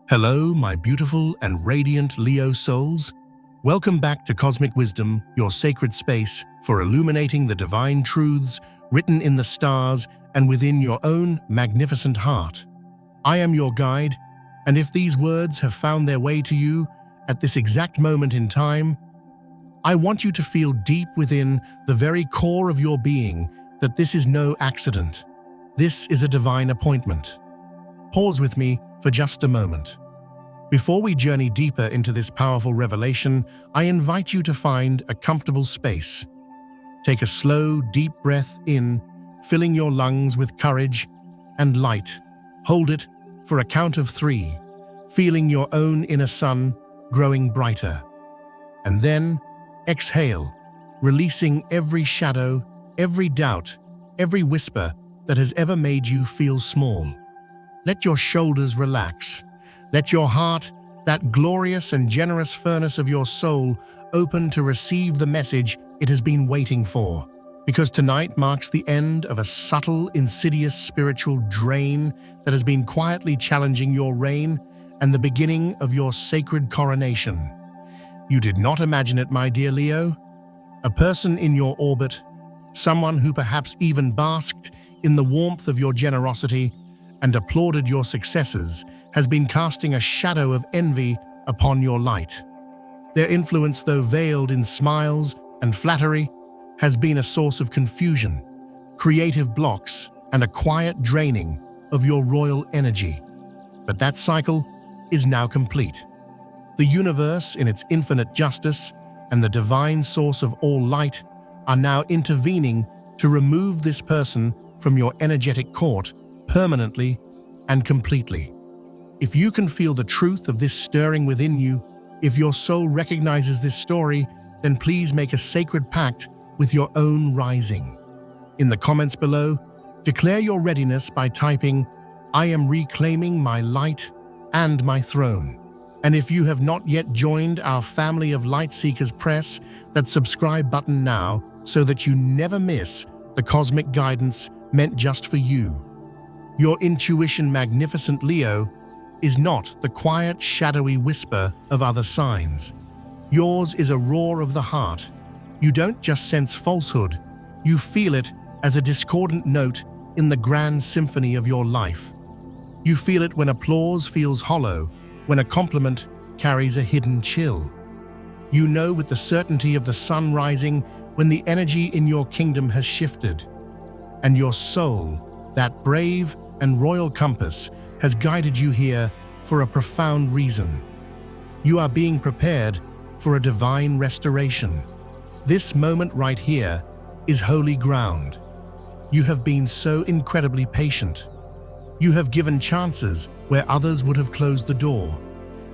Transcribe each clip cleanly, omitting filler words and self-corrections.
Hello, my beautiful and radiant Leo souls. Welcome back to Cosmic Wisdom, your sacred space for illuminating the divine truths written in the stars and within your own magnificent heart. I am your guide, and if these words have found their way to you at this exact moment in time, I want you to feel deep within the very core of your being that this is no accident. This is a divine appointment. Pause with me for just a moment. Before we journey deeper into this powerful revelation, I invite you to find a comfortable space. Take a slow, deep breath in, filling your lungs with courage and light. Hold it for a count of 3, feeling your own inner sun growing brighter. And then exhale, releasing every shadow, every doubt, every whisper that has ever made you feel small. Let your shoulders relax. Let your heart, that glorious and generous furnace of your soul, open to receive the message it has been waiting for. Because tonight marks the end of a subtle, insidious spiritual drain that has been quietly challenging your reign and the beginning of your sacred coronation. You did not imagine it, my dear Leo. A person in your orbit, someone who perhaps even basked in the warmth of your generosity and applauded your successes, has been casting a shadow of envy upon your light. Their influence, though veiled in smiles and flattery, has been a source of confusion, creative blocks, and a quiet draining of your royal energy. But that cycle is now complete. The universe, in its infinite justice, and the divine source of all light are now intervening to remove this person from your energetic court permanently and completely. If you can feel the truth of this stirring within you, if your soul recognizes this story, then please make a sacred pact with your own rising. In the comments below, declare your readiness by typing, "I am reclaiming my light and my throne." And if you have not yet joined our family of light seekers, press that subscribe button now so that you never miss the cosmic guidance meant just for you. Your intuition, magnificent Leo, is not the quiet, shadowy whisper of other signs. Yours is a roar of the heart. You don't just sense falsehood, you feel it as a discordant note in the grand symphony of your life. You feel it when applause feels hollow, when a compliment carries a hidden chill. You know with the certainty of the sun rising when the energy in your kingdom has shifted. And your soul, that brave and royal compass, has guided you here for a profound reason. You are being prepared for a divine restoration. This moment right here is holy ground. You have been so incredibly patient. You have given chances where others would have closed the door.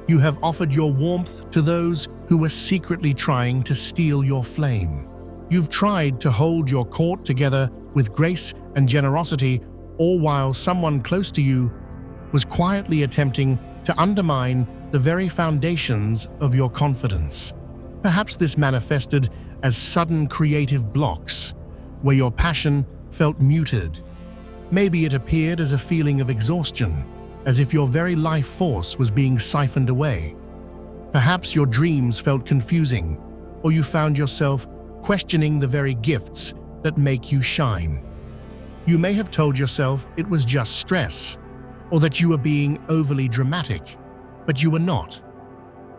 You have offered your warmth to those who were secretly trying to steal your flame. You've tried to hold your court together with grace and generosity, all while someone close to you was quietly attempting to undermine the very foundations of your confidence. Perhaps this manifested as sudden creative blocks, where your passion felt muted. Maybe it appeared as a feeling of exhaustion, as if your very life force was being siphoned away. Perhaps your dreams felt confusing, or you found yourself questioning the very gifts that make you shine. You may have told yourself it was just stress, or that you were being overly dramatic, but you were not.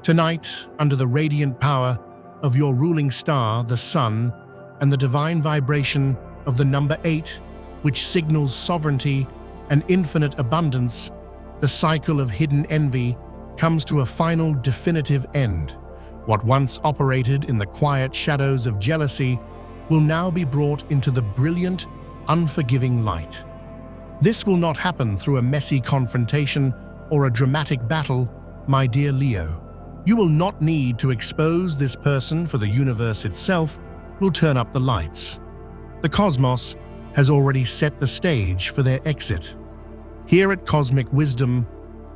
Tonight, under the radiant power of your ruling star, the sun, and the divine vibration of the number 8, which signals sovereignty and infinite abundance, the cycle of hidden envy comes to a final definitive end. What once operated in the quiet shadows of jealousy will now be brought into the brilliant, unforgiving light. This will not happen through a messy confrontation or a dramatic battle, my dear Leo. You will not need to expose this person, for the universe itself will turn up the lights. The cosmos has already set the stage for their exit. Here at Cosmic Wisdom,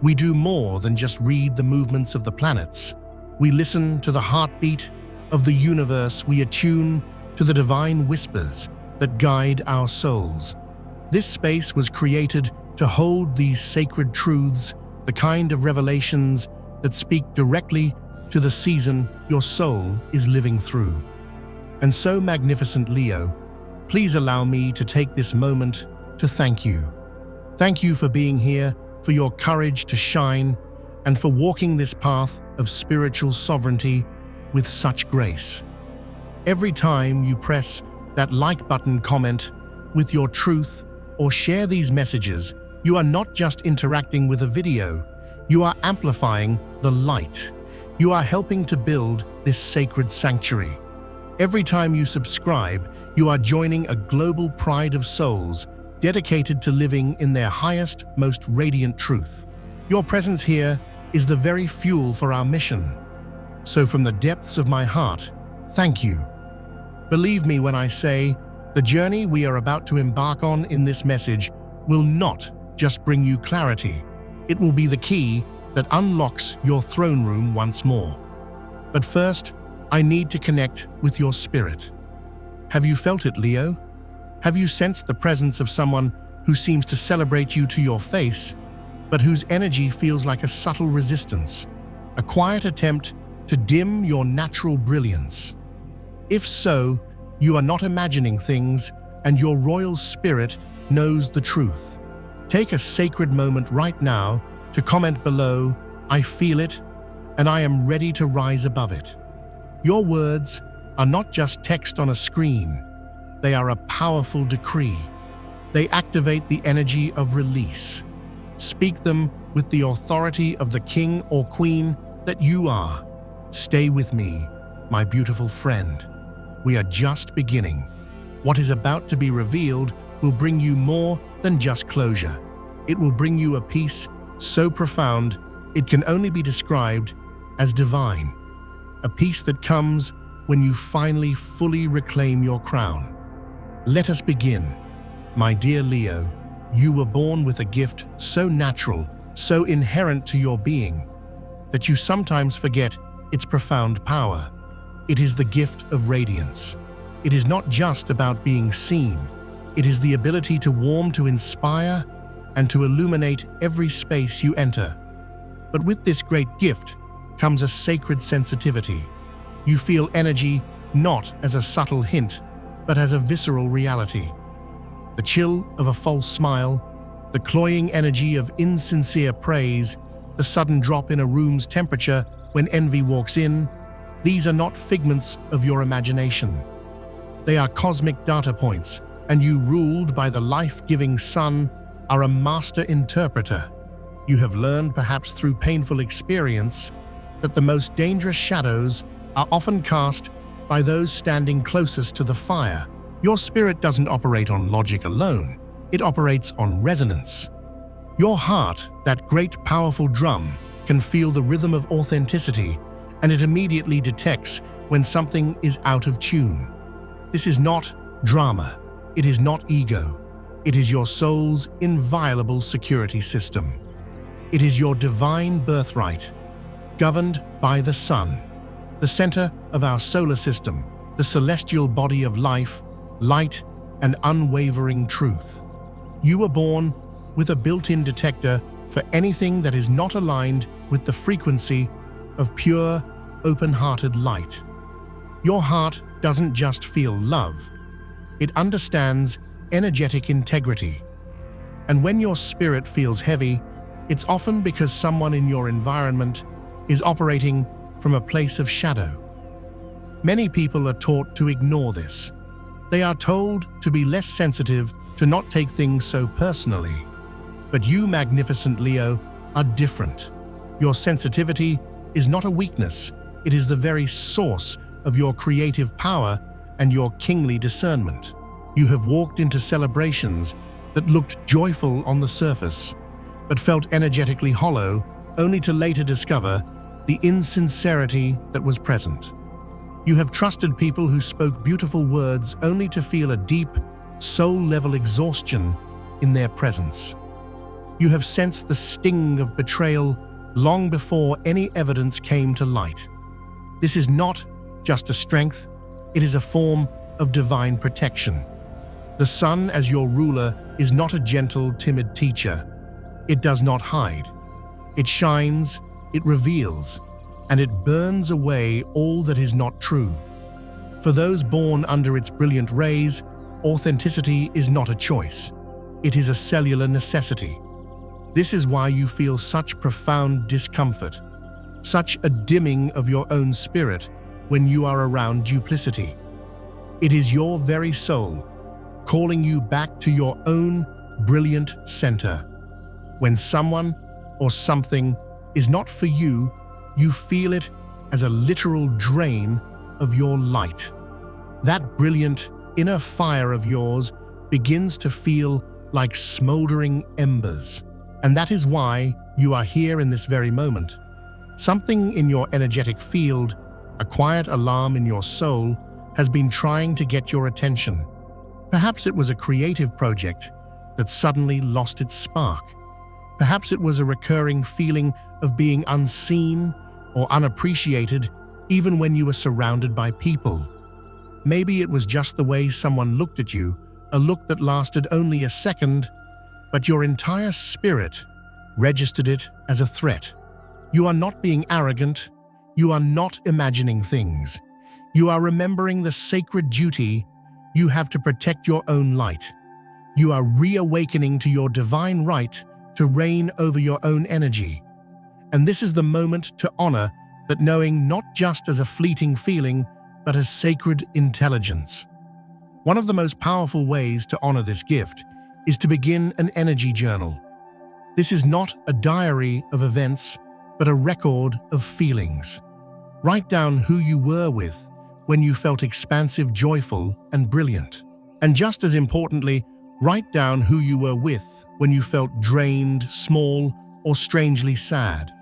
we do more than just read the movements of the planets. We listen to the heartbeat of the universe. We attune to the divine whispers that guide our souls. This space was created to hold these sacred truths, the the kind of revelations that speak directly to the season your soul is living through. And so, magnificent Leo, please allow me to take this moment to thank you. Thank you for being here, for your courage to shine, and for walking this path of spiritual sovereignty with such grace. Every time you press that like button, comment with your truth, or share these messages, you are not just interacting with a video, you are amplifying the light. You are helping to build this sacred sanctuary. Every time you subscribe, you are joining a global pride of souls dedicated to living in their highest, most radiant truth. Your presence here is the very fuel for our mission. So from the depths of my heart, thank you. Believe me when I say, the journey we are about to embark on in this message will not just bring you clarity. It will be the key that unlocks your throne room once more. But first, I need to connect with your spirit. Have you felt it, Leo? Have you sensed the presence of someone who seems to celebrate you to your face, but whose energy feels like a subtle resistance, a quiet attempt to dim your natural brilliance? If so, you are not imagining things, and your royal spirit knows the truth. Take a sacred moment right now to comment below, "I feel it, and I am ready to rise above it." Your words are not just text on a screen. They are a powerful decree. They activate the energy of release. Speak them with the authority of the king or queen that you are. Stay with me, my beautiful friend. We are just beginning. What is about to be revealed will bring you more than just closure. It will bring you a peace so profound it can only be described as divine. A peace that comes when you finally fully reclaim your crown. Let us begin. My dear Leo, you were born with a gift so natural, so inherent to your being, that you sometimes forget its profound power. It is the gift of radiance. It is not just about being seen. It is the ability to warm, to inspire, and to illuminate every space you enter. But with this great gift comes a sacred sensitivity. You feel energy not as a subtle hint, but as a visceral reality. The chill of a false smile, the cloying energy of insincere praise, the sudden drop in a room's temperature when envy walks in, these are not figments of your imagination. They are cosmic data points, and you, ruled by the life-giving sun, are a master interpreter. You have learned, perhaps through painful experience, that the most dangerous shadows are often cast by those standing closest to the fire. Your spirit doesn't operate on logic alone. It operates on resonance. Your heart, that great powerful drum, can feel the rhythm of authenticity, and it immediately detects when something is out of tune. This is not drama. It is not ego. It is your soul's inviolable security system. It is your divine birthright, governed by the sun, the center of our solar system, the celestial body of life, light, and unwavering truth. You were born with a built-in detector for anything that is not aligned with the frequency of pure, open-hearted light. Your heart doesn't just feel love. It understands energetic integrity. And when your spirit feels heavy, it's often because someone in your environment is operating from a place of shadow. Many people are taught to ignore this. They are told to be less sensitive, to not take things so personally. But you, magnificent Leo, are different. Your sensitivity is not a weakness. It is the very source of your creative power and your kingly discernment. You have walked into celebrations that looked joyful on the surface, but felt energetically hollow, only to later discover the insincerity that was present. You have trusted people who spoke beautiful words only to feel a deep, soul-level exhaustion in their presence. You have sensed the sting of betrayal long before any evidence came to light. This is not just a strength, it is a form of divine protection. The sun, as your ruler, is not a gentle, timid teacher. It does not hide. It shines, it reveals, and it burns away all that is not true. For those born under its brilliant rays, authenticity is not a choice. It is a cellular necessity. This is why you feel such profound discomfort, such a dimming of your own spirit when you are around duplicity. It is your very soul calling you back to your own brilliant center. When someone or something is not for you, you feel it as a literal drain of your light. That brilliant inner fire of yours begins to feel like smoldering embers. And that is why you are here in this very moment. Something in your energetic field, a quiet alarm in your soul, has been trying to get your attention. Perhaps it was a creative project that suddenly lost its spark. Perhaps it was a recurring feeling of being unseen or unappreciated even when you were surrounded by people. Maybe it was just the way someone looked at you, a look that lasted only a second, but your entire spirit registered it as a threat. You are not being arrogant. You are not imagining things. You are remembering the sacred duty you have to protect your own light. You are reawakening to your divine right to reign over your own energy. And this is the moment to honor that knowing, not just as a fleeting feeling, but as sacred intelligence. One of the most powerful ways to honor this gift is to begin an energy journal. This is not a diary of events, but a record of feelings. Write down who you were with when you felt expansive, joyful, and brilliant. And just as importantly, write down who you were with when you felt drained, small, or strangely sad.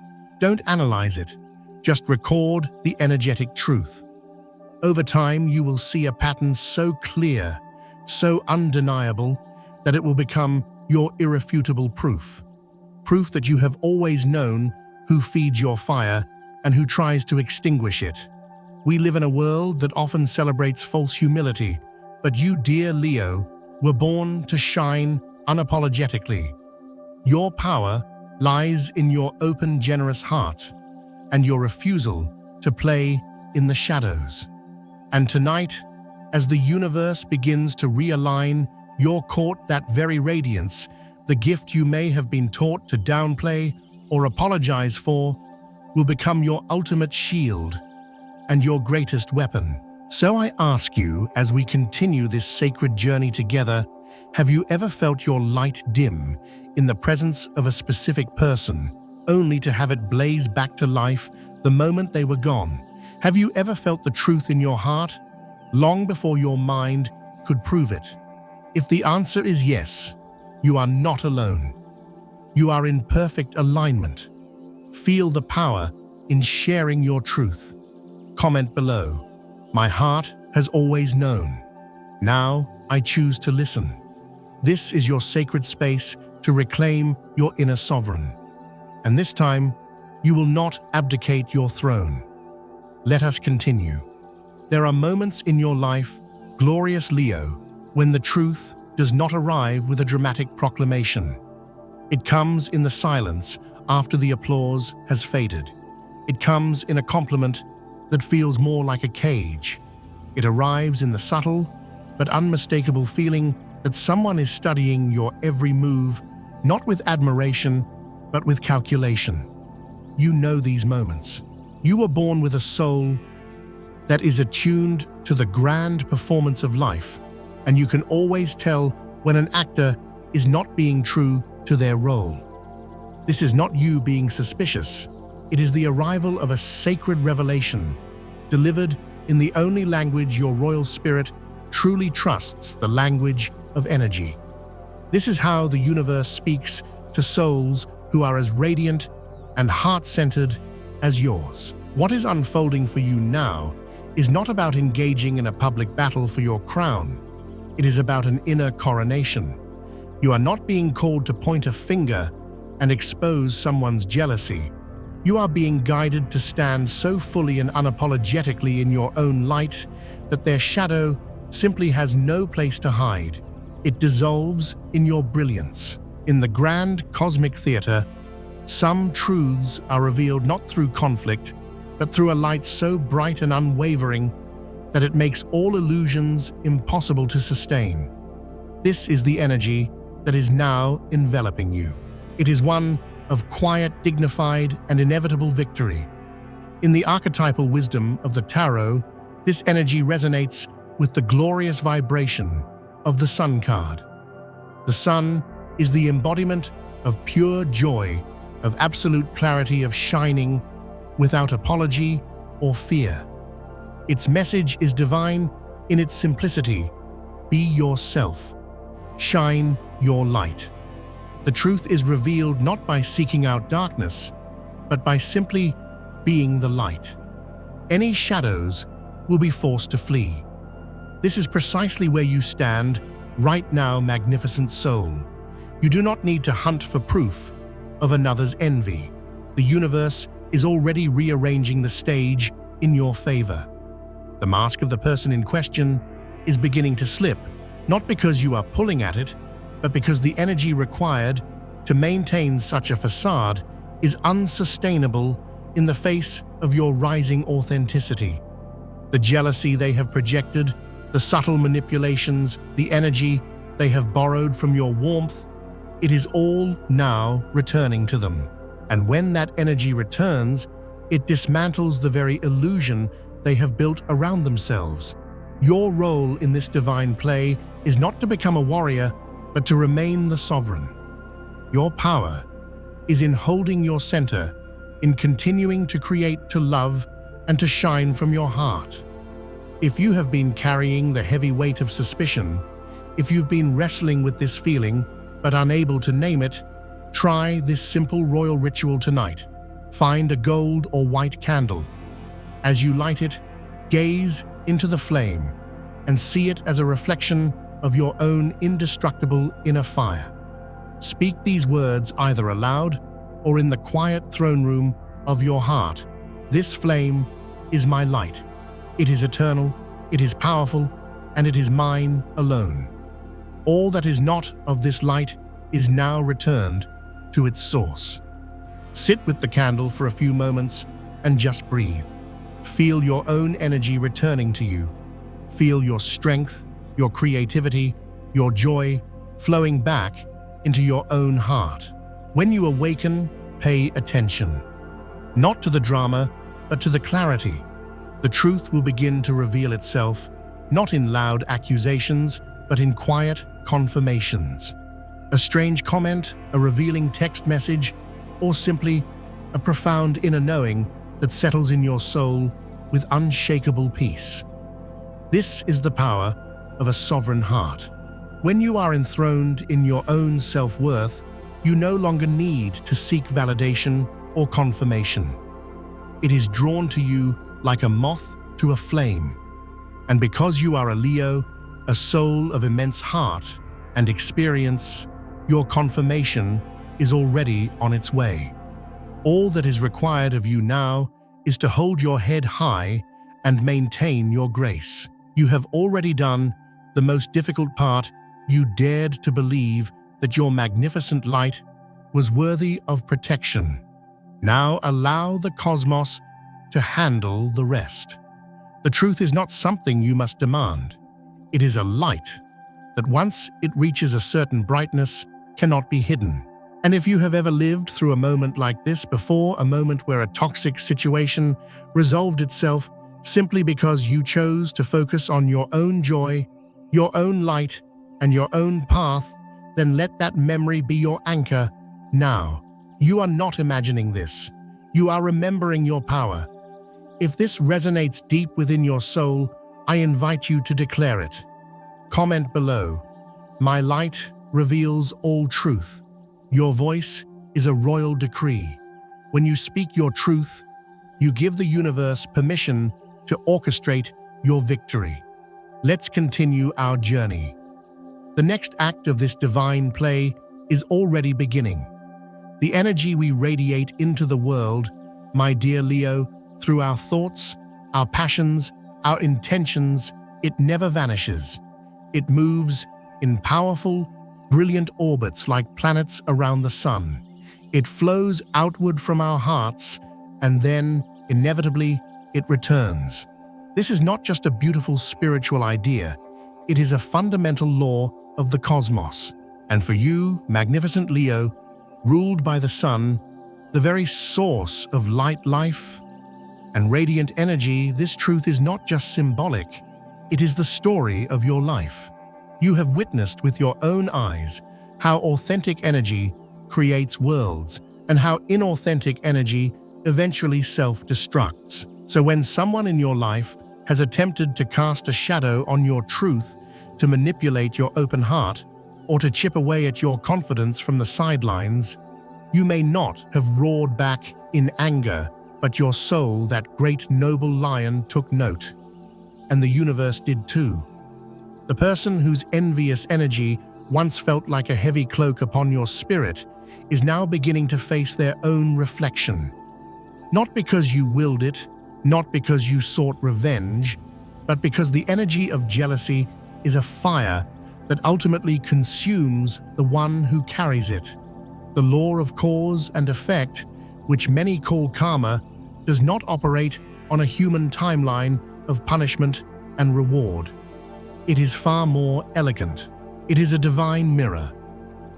Don't analyze it. Just record the energetic truth. Over time, you will see a pattern so clear, so undeniable, that it will become your irrefutable proof. Proof that you have always known who feeds your fire and who tries to extinguish it. We live in a world that often celebrates false humility, but you, dear Leo, were born to shine unapologetically. Your power lies in your open, generous heart and your refusal to play in the shadows. And tonight, as the universe begins to realign your court, that very radiance, the gift you may have been taught to downplay or apologize for, will become your ultimate shield and your greatest weapon. So I ask you, as we continue this sacred journey together, have you ever felt your light dim in the presence of a specific person, only to have it blaze back to life the moment they were gone? Have you ever felt the truth in your heart, long before your mind could prove it? If the answer is yes, you are not alone. You are in perfect alignment. Feel the power in sharing your truth. Comment below. My heart has always known. Now I choose to listen. This is your sacred space to reclaim your inner sovereign. And this time, you will not abdicate your throne. Let us continue. There are moments in your life, glorious Leo, when the truth does not arrive with a dramatic proclamation. It comes in the silence after the applause has faded. It comes in a compliment that feels more like a cage. It arrives in the subtle but unmistakable feeling that someone is studying your every move, not with admiration, but with calculation. You know these moments. You were born with a soul that is attuned to the grand performance of life, and you can always tell when an actor is not being true to their role. This is not you being suspicious. It is the arrival of a sacred revelation, delivered in the only language your royal spirit truly trusts, the language of energy. This is how the universe speaks to souls who are as radiant and heart-centered as yours. What is unfolding for you now is not about engaging in a public battle for your crown. It is about an inner coronation. You are not being called to point a finger and expose someone's jealousy. You are being guided to stand so fully and unapologetically in your own light that their shadow simply has no place to hide. It dissolves in your brilliance. In the grand cosmic theater, Some truths are revealed not through conflict, but through a light so bright and unwavering that it makes all illusions impossible to sustain. This is the energy that is now enveloping you. It is one of quiet, dignified, and inevitable victory. In the archetypal wisdom of the tarot, this energy resonates with the glorious vibration of the Sun card. The Sun is the embodiment of pure joy, of absolute clarity, of shining without apology or fear. Its message is divine in its simplicity. Be yourself. Shine your light. The truth is revealed not by seeking out darkness, but by simply being the light. Any shadows will be forced to flee. This is precisely where you stand right now, magnificent soul. You do not need to hunt for proof of another's envy. The universe is already rearranging the stage in your favor. The mask of the person in question is beginning to slip, not because you are pulling at it, but because the energy required to maintain such a facade is unsustainable in the face of your rising authenticity. The jealousy they have projected, the subtle manipulations, the energy they have borrowed from your warmth, it is all now returning to them. And when that energy returns, it dismantles the very illusion they have built around themselves. Your role in this divine play is not to become a warrior, but to remain the sovereign. Your power is in holding your center, in continuing to create, to love, and to shine from your heart. If you have been carrying the heavy weight of suspicion, if you've been wrestling with this feeling but unable to name it, try this simple royal ritual tonight. Find a gold or white candle. As you light it, gaze into the flame and see it as a reflection of your own indestructible inner fire. Speak these words either aloud or in the quiet throne room of your heart. This flame is my light. It is eternal, it is powerful, and it is mine alone. All that is not of this light is now returned to its source. Sit with the candle for a few moments and just breathe. Feel your own energy returning to you. Feel your strength, your creativity, your joy flowing back into your own heart. When you awaken, pay attention. Not to the drama, but to the clarity. The truth will begin to reveal itself, not in loud accusations, but in quiet confirmations. A strange comment, a revealing text message, or simply a profound inner knowing that settles in your soul with unshakable peace. This is the power of a sovereign heart. When you are enthroned in your own self-worth, you no longer need to seek validation or confirmation. It is drawn to you like a moth to a flame. And because you are a Leo, a soul of immense heart and experience, your confirmation is already on its way. All that is required of you now is to hold your head high and maintain your grace. You have already done the most difficult part. You dared to believe that your magnificent light was worthy of protection. Now allow the cosmos to handle the rest. The truth is not something you must demand. It is a light that once it reaches a certain brightness cannot be hidden. And if you have ever lived through a moment like this before, a moment where a toxic situation resolved itself simply because you chose to focus on your own joy, your own light, and your own path, then let that memory be your anchor now. You are not imagining this. You are remembering your power. If this resonates deep within your soul, I invite you to declare it. Comment below. My light reveals all truth. Your voice is a royal decree. When you speak your truth, you give the universe permission to orchestrate your victory. Let's continue our journey. The next act of this divine play is already beginning. The energy we radiate into the world, my dear Leo, through our thoughts, our passions, our intentions, it never vanishes. It moves in powerful, brilliant orbits like planets around the sun. It flows outward from our hearts, and then, inevitably, it returns. This is not just a beautiful spiritual idea, it is a fundamental law of the cosmos. And for you, magnificent Leo, ruled by the sun, the very source of light, life, and radiant energy, this truth is not just symbolic, it is the story of your life. You have witnessed with your own eyes how authentic energy creates worlds and how inauthentic energy eventually self-destructs. So when someone in your life has attempted to cast a shadow on your truth, to manipulate your open heart, or to chip away at your confidence from the sidelines, you may not have roared back in anger, but your soul, that great noble lion, took note. And the universe did too. The person whose envious energy once felt like a heavy cloak upon your spirit is now beginning to face their own reflection. Not because you willed it, not because you sought revenge, but because the energy of jealousy is a fire that ultimately consumes the one who carries it. The law of cause and effect, which many call karma, does not operate on a human timeline of punishment and reward. It is far more elegant. It is a divine mirror.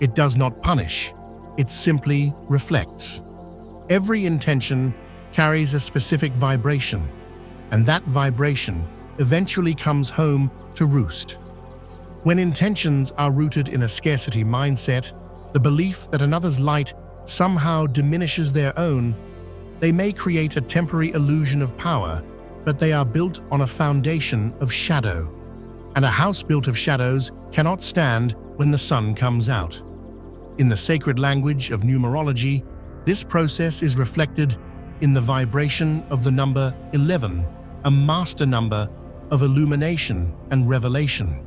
It does not punish. It simply reflects. Every intention carries a specific vibration, and that vibration eventually comes home to roost. When intentions are rooted in a scarcity mindset, the belief that another's light somehow diminishes their own, they may create a temporary illusion of power, but they are built on a foundation of shadow. And a house built of shadows cannot stand when the sun comes out. In the sacred language of numerology, this process is reflected in the vibration of the number 11, a master number of illumination and revelation.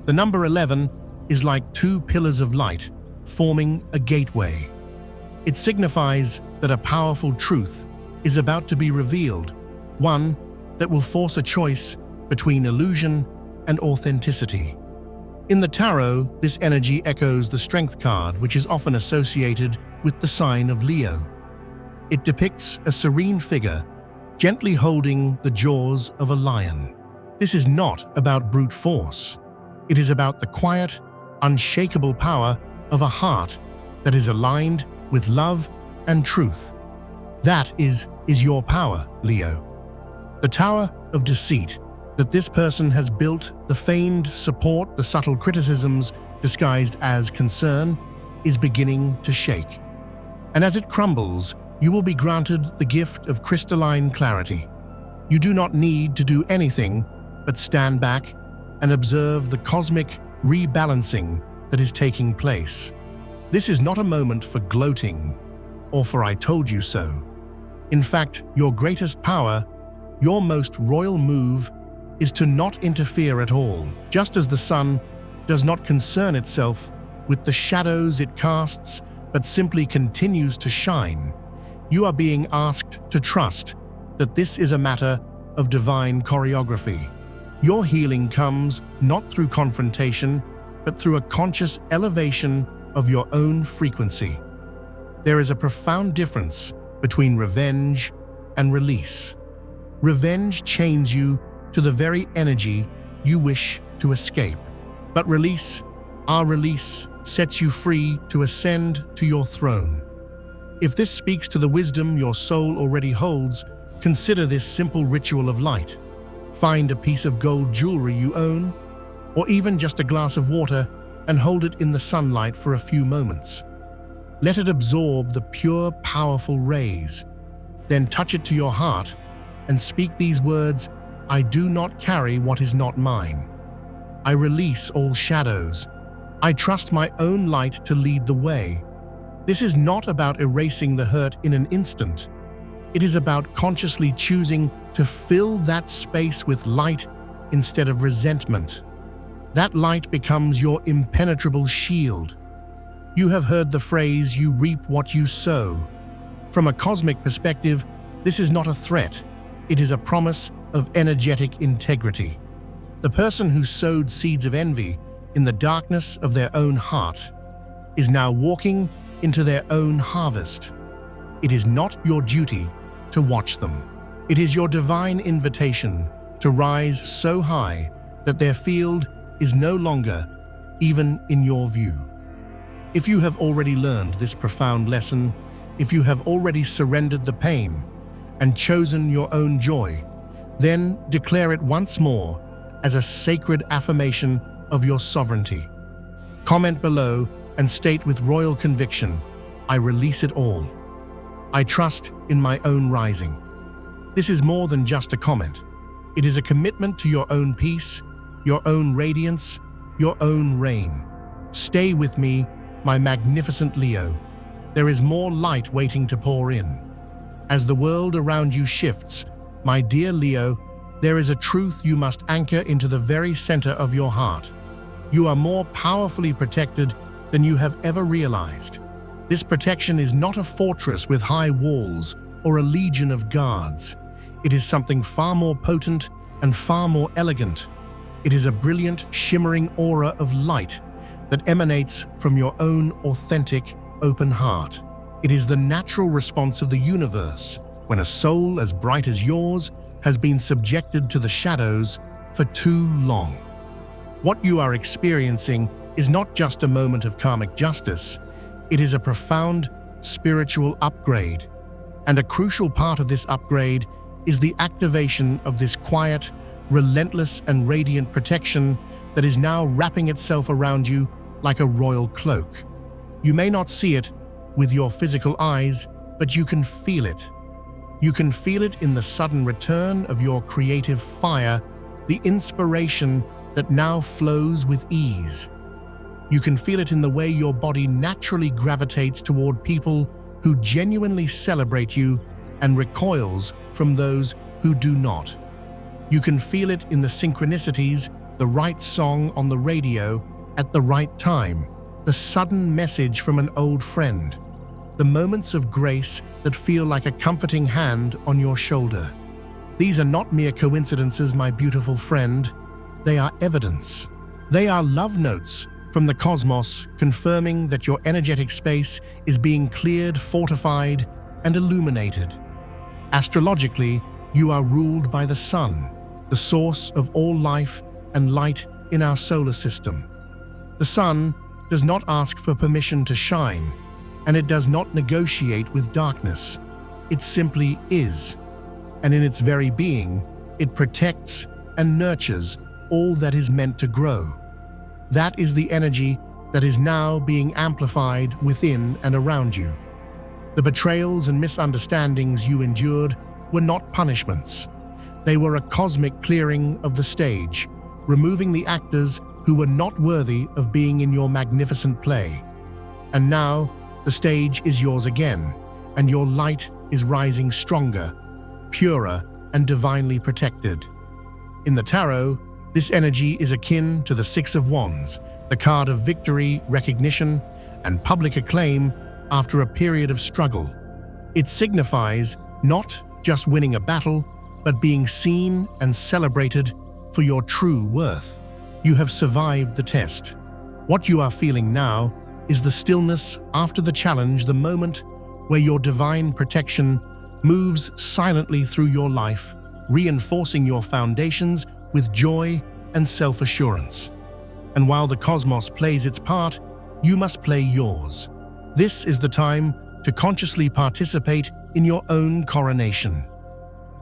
The number 11 is like two pillars of light, forming a gateway. It signifies that a powerful truth is about to be revealed, one that will force a choice between illusion and authenticity. In the tarot, this energy echoes the Strength card, which is often associated with the sign of Leo. It depicts a serene figure, gently holding the jaws of a lion. This is not about brute force. It is about the quiet, unshakable power of a heart that is aligned with love and truth. That is your power, Leo. The tower of deceit that this person has built, the feigned support, the subtle criticisms disguised as concern, is beginning to shake. And as it crumbles, you will be granted the gift of crystalline clarity. You do not need to do anything but stand back and observe the cosmic rebalancing that is taking place. This is not a moment for gloating or for "I told you so." In fact, your greatest power, your most royal move, is to not interfere at all. Just as the sun does not concern itself with the shadows it casts, but simply continues to shine, you are being asked to trust that this is a matter of divine choreography. Your healing comes not through confrontation, but through a conscious elevation of your own frequency. There is a profound difference between revenge and release. Revenge chains you to the very energy you wish to escape. But release, our release, sets you free to ascend to your throne. If this speaks to the wisdom your soul already holds, consider this simple ritual of light. Find a piece of gold jewelry you own, or even just a glass of water, and hold it in the sunlight for a few moments. Let it absorb the pure, powerful rays. Then touch it to your heart and speak these words: "I do not carry what is not mine. I release all shadows. I trust my own light to lead the way." This is not about erasing the hurt in an instant. It is about consciously choosing to fill that space with light instead of resentment. That light becomes your impenetrable shield. You have heard the phrase, "You reap what you sow." From a cosmic perspective, this is not a threat. It is a promise of energetic integrity. The person who sowed seeds of envy in the darkness of their own heart is now walking into their own harvest. It is not your duty to watch them. It is your divine invitation to rise so high that their field is no longer even in your view. If you have already learned this profound lesson, if you have already surrendered the pain and chosen your own joy, then declare it once more as a sacred affirmation of your sovereignty. Comment below and state with royal conviction, "I release it all. I trust in my own rising." This is more than just a comment. It is a commitment to your own peace, your own radiance, your own reign. Stay with me, my magnificent Leo. There is more light waiting to pour in. As the world around you shifts, my dear Leo, there is a truth you must anchor into the very center of your heart. You are more powerfully protected than you have ever realized. This protection is not a fortress with high walls or a legion of guards. It is something far more potent and far more elegant. It is a brilliant, shimmering aura of light that emanates from your own authentic, open heart. It is the natural response of the universe when a soul as bright as yours has been subjected to the shadows for too long. What you are experiencing is not just a moment of karmic justice. It is a profound spiritual upgrade. And a crucial part of this upgrade is the activation of this quiet, relentless and radiant protection that is now wrapping itself around you like a royal cloak. You may not see it with your physical eyes, but you can feel it. You can feel it in the sudden return of your creative fire, the inspiration that now flows with ease. You can feel it in the way your body naturally gravitates toward people who genuinely celebrate you and recoils from those who do not. You can feel it in the synchronicities, the right song on the radio at the right time, the sudden message from an old friend, the moments of grace that feel like a comforting hand on your shoulder. These are not mere coincidences, my beautiful friend. They are evidence. They are love notes from the cosmos confirming that your energetic space is being cleared, fortified, and illuminated. Astrologically, you are ruled by the sun, the source of all life and light in our solar system. The sun does not ask for permission to shine, and it does not negotiate with darkness. It simply is, and in its very being, it protects and nurtures all that is meant to grow. That is the energy that is now being amplified within and around you. The betrayals and misunderstandings you endured were not punishments. They were a cosmic clearing of the stage, removing the actors who were not worthy of being in your magnificent play. And now, the stage is yours again, and your light is rising stronger, purer, and divinely protected. In the tarot, this energy is akin to the Six of Wands, the card of victory, recognition, and public acclaim after a period of struggle. It signifies not just winning a battle, but being seen and celebrated for your true worth. You have survived the test. What you are feeling now is the stillness after the challenge, the moment where your divine protection moves silently through your life, reinforcing your foundations with joy and self-assurance. And while the cosmos plays its part, you must play yours. This is the time to consciously participate in your own coronation.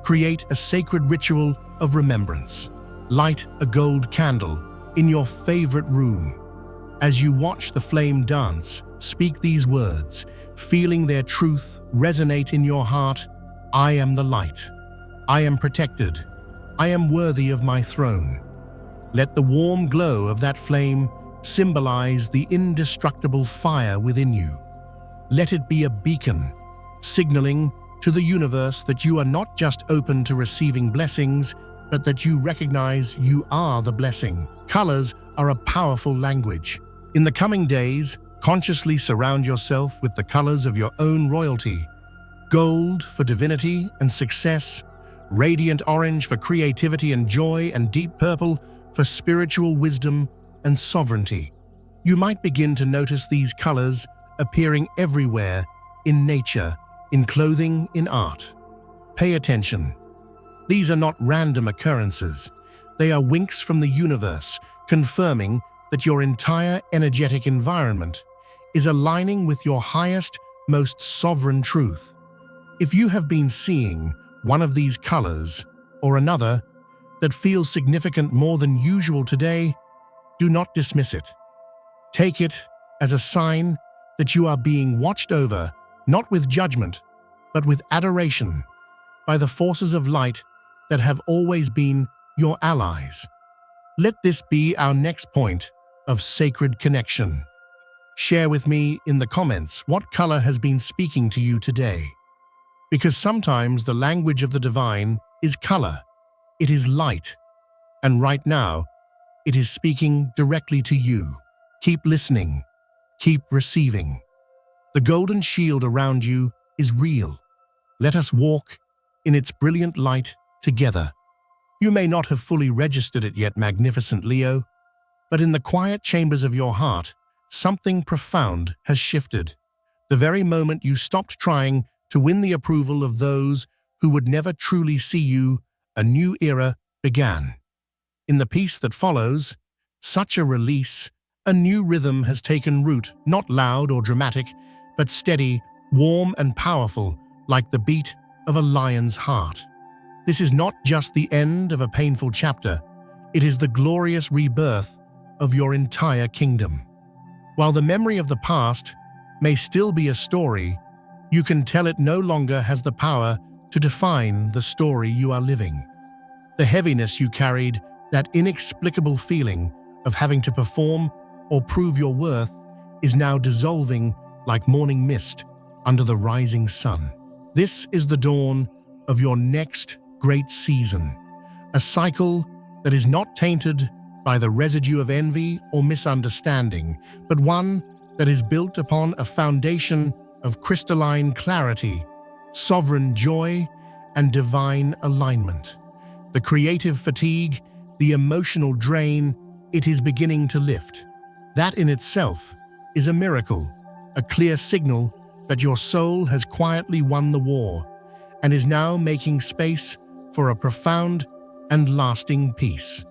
Create a sacred ritual of remembrance. Light a gold candle in your favorite room. As you watch the flame dance, speak these words, feeling their truth resonate in your heart. I am the light. I am protected. I am worthy of my throne. Let the warm glow of that flame symbolize the indestructible fire within you. Let it be a beacon, signaling to the universe that you are not just open to receiving blessings, but that you recognize you are the blessing. Colors are a powerful language. In the coming days, consciously surround yourself with the colors of your own royalty. Gold for divinity and success, radiant orange for creativity and joy, and deep purple for spiritual wisdom and sovereignty. You might begin to notice these colors appearing everywhere, in nature, in clothing, in art. Pay attention. These are not random occurrences. They are winks from the universe, confirming that your entire energetic environment is aligning with your highest, most sovereign truth. If you have been seeing one of these colors or another that feels significant more than usual today, do not dismiss it. Take it as a sign that you are being watched over, not with judgment, but with adoration, by the forces of light that have always been your allies. Let this be our next point of sacred connection. Share with me in the comments what color has been speaking to you today. Because sometimes the language of the divine is color, it is light, and right now, it is speaking directly to you. Keep listening, keep receiving. The golden shield around you is real. Let us walk in its brilliant light together. You may not have fully registered it yet, magnificent Leo, but in the quiet chambers of your heart, something profound has shifted. The very moment you stopped trying to win the approval of those who would never truly see you, a new era began. In the peace that follows, such a release, a new rhythm has taken root, not loud or dramatic, but steady, warm and powerful, like the beat of a lion's heart. This is not just the end of a painful chapter, it is the glorious rebirth of your entire kingdom. While the memory of the past may still be a story, you can tell it no longer has the power to define the story you are living. The heaviness you carried, that inexplicable feeling of having to perform or prove your worth, is now dissolving like morning mist under the rising sun. This is the dawn of your next great season, a cycle that is not tainted by the residue of envy or misunderstanding, but one that is built upon a foundation of crystalline clarity, sovereign joy, and divine alignment. The creative fatigue, the emotional drain, it is beginning to lift. That in itself is a miracle, a clear signal that your soul has quietly won the war and is now making space for a profound and lasting peace.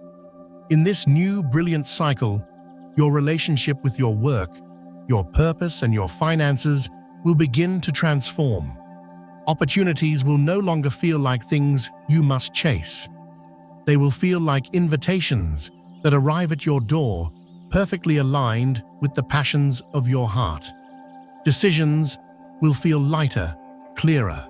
In this new brilliant cycle, your relationship with your work, your purpose, and your finances will begin to transform. Opportunities will no longer feel like things you must chase. They will feel like invitations that arrive at your door, perfectly aligned with the passions of your heart. Decisions will feel lighter, clearer.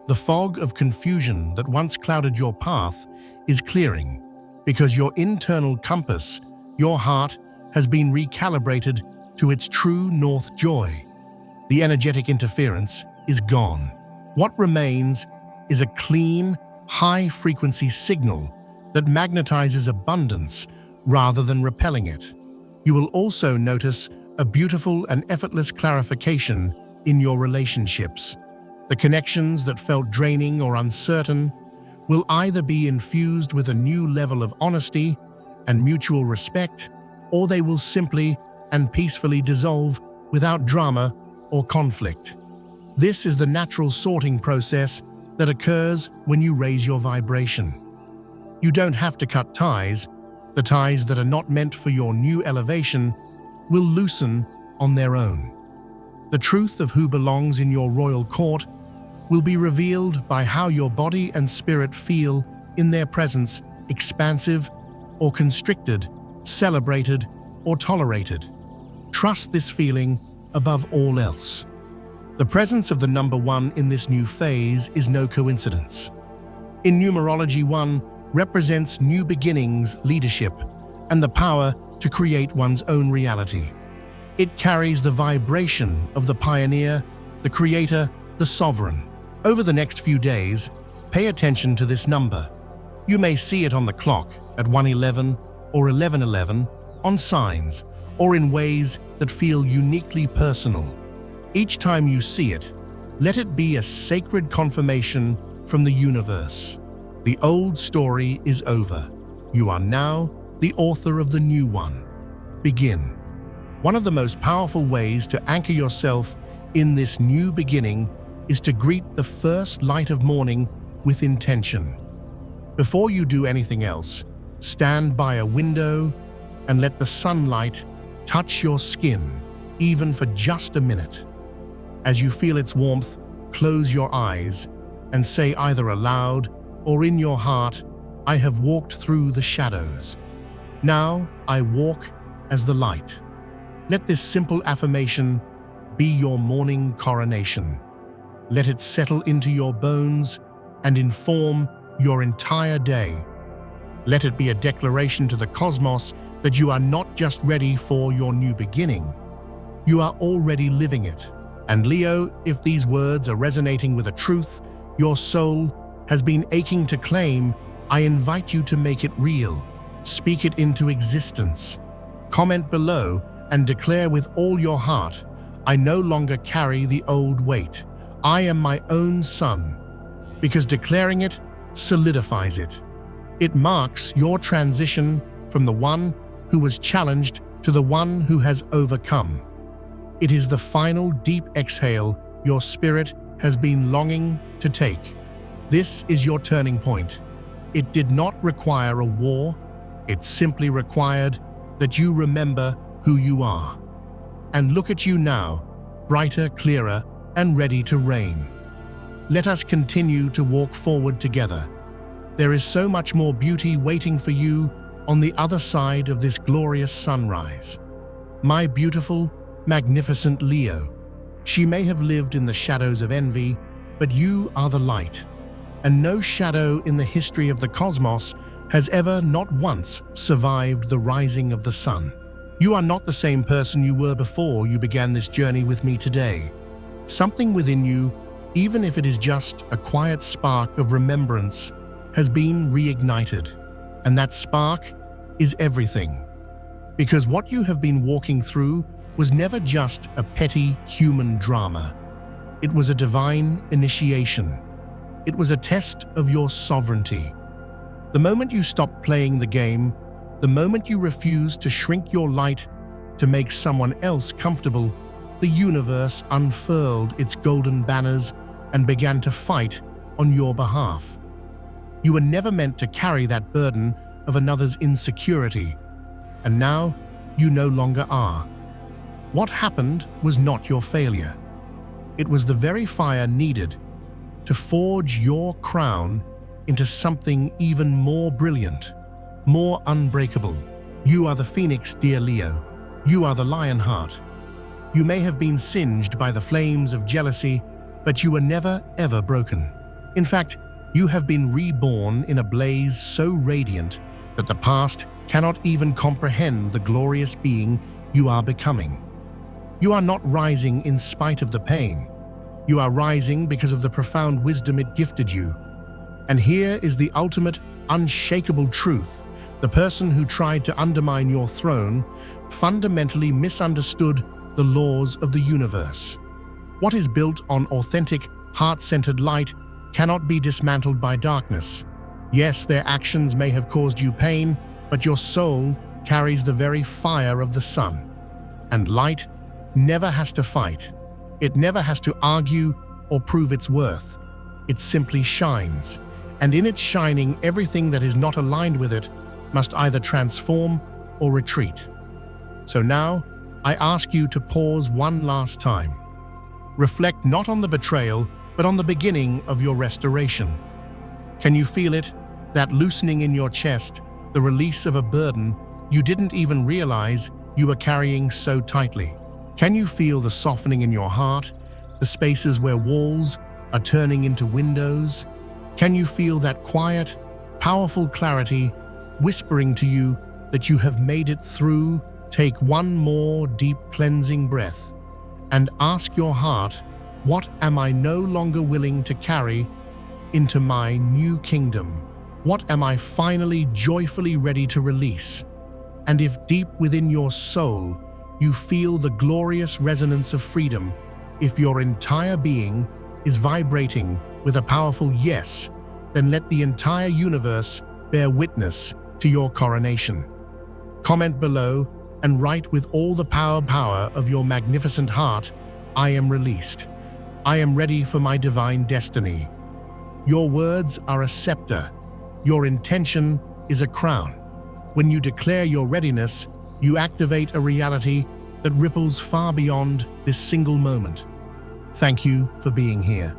The fog of confusion that once clouded your path is clearing because your internal compass, your heart, has been recalibrated to its true north joy. The energetic interference is gone. What remains is a clean, high-frequency signal that magnetizes abundance rather than repelling it. You will also notice a beautiful and effortless clarification in your relationships. The connections that felt draining or uncertain will either be infused with a new level of honesty and mutual respect, or they will simply and peacefully dissolve without drama or conflict. This is the natural sorting process that occurs when you raise your vibration. You don't have to cut ties. The ties that are not meant for your new elevation will loosen on their own. The truth of who belongs in your royal court will be revealed by how your body and spirit feel in their presence, expansive or constricted, celebrated or tolerated. Trust this feeling above all else. The presence of the number 1 in this new phase is no coincidence. In numerology, 1 represents new beginnings, leadership, and the power to create one's own reality. It carries the vibration of the pioneer, the creator, the sovereign. Over the next few days, pay attention to this number. You may see it on the clock at 1:11 or 11:11, on signs, or in ways that feel uniquely personal. Each time you see it, let it be a sacred confirmation from the universe. The old story is over. You are now the author of the new one. Begin. One of the most powerful ways to anchor yourself in this new beginning is to greet the first light of morning with intention. Before you do anything else, stand by a window and let the sunlight touch your skin, even for just a minute. As you feel its warmth, close your eyes and say either aloud or in your heart, "I have walked through the shadows. Now I walk as the light." Let this simple affirmation be your morning coronation. Let it settle into your bones and inform your entire day. Let it be a declaration to the cosmos that you are not just ready for your new beginning, you are already living it. And Leo, if these words are resonating with a truth your soul has been aching to claim, I invite you to make it real. Speak it into existence. Comment below and declare with all your heart, "I no longer carry the old weight. I am my own sun." Because declaring it solidifies it. It marks your transition from the one who was challenged to the one who has overcome. It is the final deep exhale your spirit has been longing to take. This is your turning point. It did not require a war. It simply required that you remember who you are. And look at you now, brighter, clearer, and ready to reign. Let us continue to walk forward together. There is so much more beauty waiting for you on the other side of this glorious sunrise. My beautiful, magnificent Leo, she may have lived in the shadows of envy, but you are the light. And no shadow in the history of the cosmos has ever, not once, survived the rising of the sun. You are not the same person you were before you began this journey with me today. Something within you, even if it is just a quiet spark of remembrance, has been reignited. And that spark is everything. Because what you have been walking through was never just a petty human drama. It was a divine initiation. It was a test of your sovereignty. The moment you stopped playing the game, the moment you refused to shrink your light to make someone else comfortable, the universe unfurled its golden banners and began to fight on your behalf. You were never meant to carry that burden of another's insecurity, and now you no longer are. What happened was not your failure. It was the very fire needed to forge your crown into something even more brilliant, more unbreakable. You are the phoenix, dear Leo. You are the lionheart. You may have been singed by the flames of jealousy, but you were never, ever broken. In fact, you have been reborn in a blaze so radiant that the past cannot even comprehend the glorious being you are becoming. You are not rising in spite of the pain. You are rising because of the profound wisdom it gifted you. And here is the ultimate, unshakable truth. The person who tried to undermine your throne fundamentally misunderstood the laws of the universe. What is built on authentic, heart-centered light cannot be dismantled by darkness. Yes, their actions may have caused you pain, but your soul carries the very fire of the sun. And light never has to fight. It never has to argue or prove its worth. It simply shines. And in its shining, everything that is not aligned with it must either transform or retreat. So now, I ask you to pause one last time. Reflect not on the betrayal, but on the beginning of your restoration. Can you feel it? That loosening in your chest, the release of a burden you didn't even realize you were carrying so tightly. Can you feel the softening in your heart, the spaces where walls are turning into windows? Can you feel that quiet, powerful clarity whispering to you that you have made it through? Take one more deep cleansing breath and ask your heart, what am I no longer willing to carry into my new kingdom? What am I finally joyfully ready to release? And if deep within your soul you feel the glorious resonance of freedom, if your entire being is vibrating with a powerful yes, then let the entire universe bear witness to your coronation. Comment below and write with all the power of your magnificent heart, I am released. I am ready for my divine destiny. Your words are a scepter. Your intention is a crown. When you declare your readiness, you activate a reality that ripples far beyond this single moment. Thank you for being here.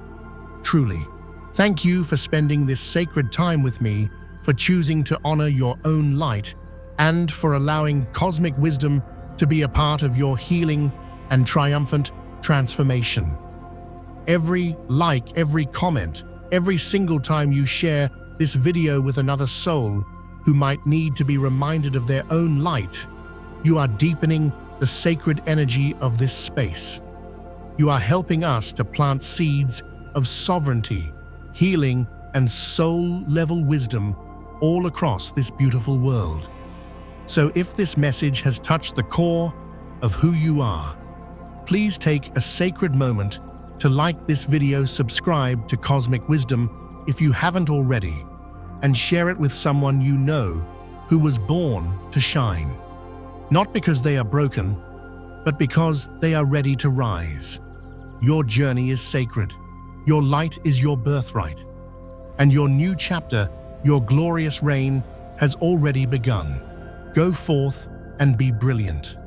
Truly, thank you for spending this sacred time with me, for choosing to honor your own light, and for allowing cosmic wisdom to be a part of your healing and triumphant transformation. Every like, every comment, every single time you share this video with another soul who might need to be reminded of their own light, you are deepening the sacred energy of this space. You are helping us to plant seeds of sovereignty, healing, and soul-level wisdom all across this beautiful world. So if this message has touched the core of who you are, please take a sacred moment to like this video, subscribe to Cosmic Wisdom if you haven't already, and share it with someone you know who was born to shine. Not because they are broken, but because they are ready to rise. Your journey is sacred. Your light is your birthright. And your new chapter, your glorious reign, has already begun. Go forth and be brilliant.